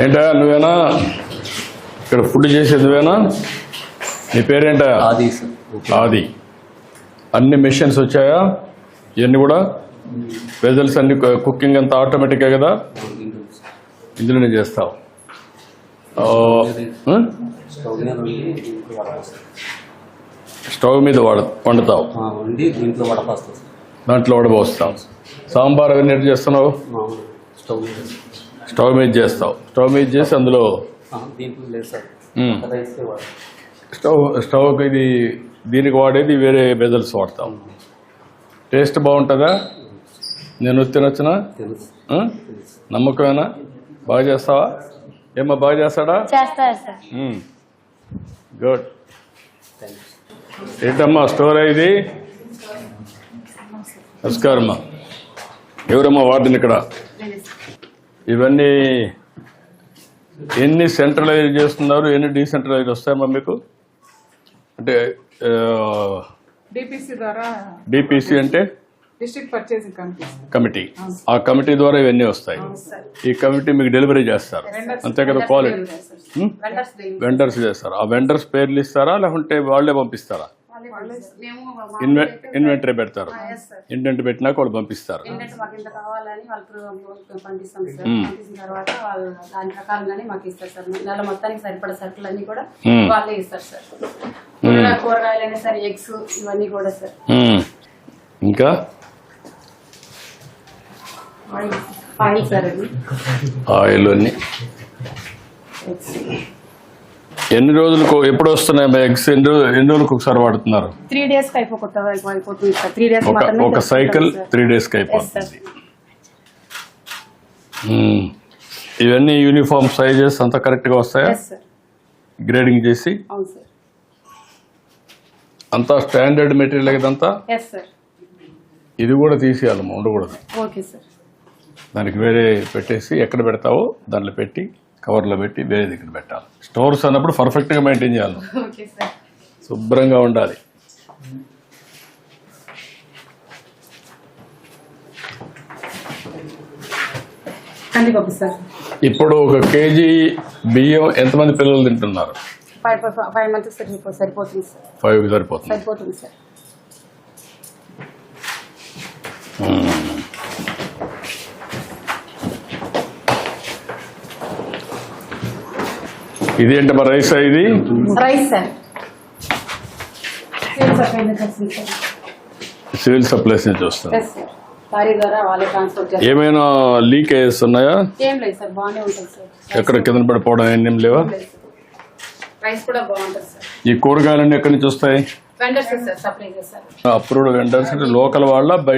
ఏంటా నువ్వేనా ఇక్కడ ఫుడ్ చేసేది నువ్వేనా? నీ పేరేంటా? ఆది సార్. ఆది. అన్ని మెషిన్స్ వచ్చాయా? ఇవన్నీ కూడా వెజల్స్ అన్ని కుకింగ్ అంతా ఆటోమేటిక్గా కదా? ఇందులోనే చేస్తావు. స్టవ్ మీద వండుతావు, దాంట్లో వడపోస్తావు. సాంబార్ అవన్నీ ఎట్లా చేస్తున్నావు? స్టవ్ మీద చేస్తావు. స్టవ్ మీద చేసి అందులో స్టవ్ ఇది దీనికి వాడేది వేరే బెజల్స్ వాడతాం. టేస్ట్ బాగుంటుందా? నేను తినొచ్చునా? నమ్మకమేనా? బాగా చేస్తావా? ఏమో బాగా చేస్తాడా? గుడ్. ఏంటమ్మా స్టోర్ ఇది? నమస్కారమ్మా. ఎవరమ్మా వార్డెన్ ఇక్కడ? ఇవన్నీ ఎన్ని సెంట్రలైజ్ చేస్తున్నారు, ఎన్ని డీసెంట్రలైజ్ వస్తాయమ్మా మీకు? అంటే డిపిసి అంటే డిస్ట్రిక్ట్ పర్చేసింగ్ కమిటీ. ఆ కమిటీ ద్వారా ఇవన్నీ వస్తాయి. ఈ కమిటీ మీకు డెలివరీ చేస్తారు అంతే కదా? క్వాలిటీ వెండర్స్ చేస్తారు. ఆ వెండర్స్ పేర్లు ఇస్తారా లేకుంటే వాళ్ళే పంపిస్తారా? ఇన్వెంటరీ పెడతారు. ఇంటెంట్ పెట్టినాక వాళ్ళు పంపిస్తారు. ఇంకా ఆయిల్ అన్ని ఎన్ని రోజులకు ఎప్పుడు వస్తున్నాయి ఎగ్స్? ఎన్ని రోజులకు ఒకసారి వాడుతున్నారు? 3 days అయిపోతుంది. 3 days ఒక సైకిల్ 3 days అయిపోతుంది. ఇవన్నీ యూనిఫామ్ సైజెస్ అంతా కరెక్ట్ గా వస్తాయా? గ్రేడింగ్ చేసి అంతా స్టాండర్డ్ మెటీరియల్ ఇదంతా. ఇది కూడా తీసేయాలమ్మా, ఉండకూడదు. దానికి వేరే పెట్టేసి ఎక్కడ పెడతావో దాంట్లో పెట్టి కవర్లో పెట్టి వేరే దగ్గర పెట్టాలి. స్టోర్స్ అన్నప్పుడు పర్ఫెక్ట్గా మెయింటైన్ చేయాలి, శుభ్రంగా ఉండాలి. ఇప్పుడు 1 kg బియ్యం ఎంతమంది పిల్లలు తింటున్నారు? 5 months సరిపోతుంది సార్. 5 సరిపోతుంది సార్. ఇది ఏంటమ్మా రైస్? ఇది రైస్ సార్. సివిల్ సప్లైస్ నుంచి వస్తుంది. ఏమైనా లీకేజెస్ ఉన్నాయా? ఏం లేదు సార్, బాగానే ఉంటుంది సార్. ఎక్కడ కింద పడిపోవడం ఏం లేవా? రైస్ కూడా బాగుంటుంది సార్. ఈ కూరగాయలన్నీ ఎక్కడి నుంచి వస్తాయి? వెండర్స్ సార్, సప్లై చేస్తారు. అప్రూవ్డ్ వెండర్స్ అంటే లోకల్ వాళ్ళ బయట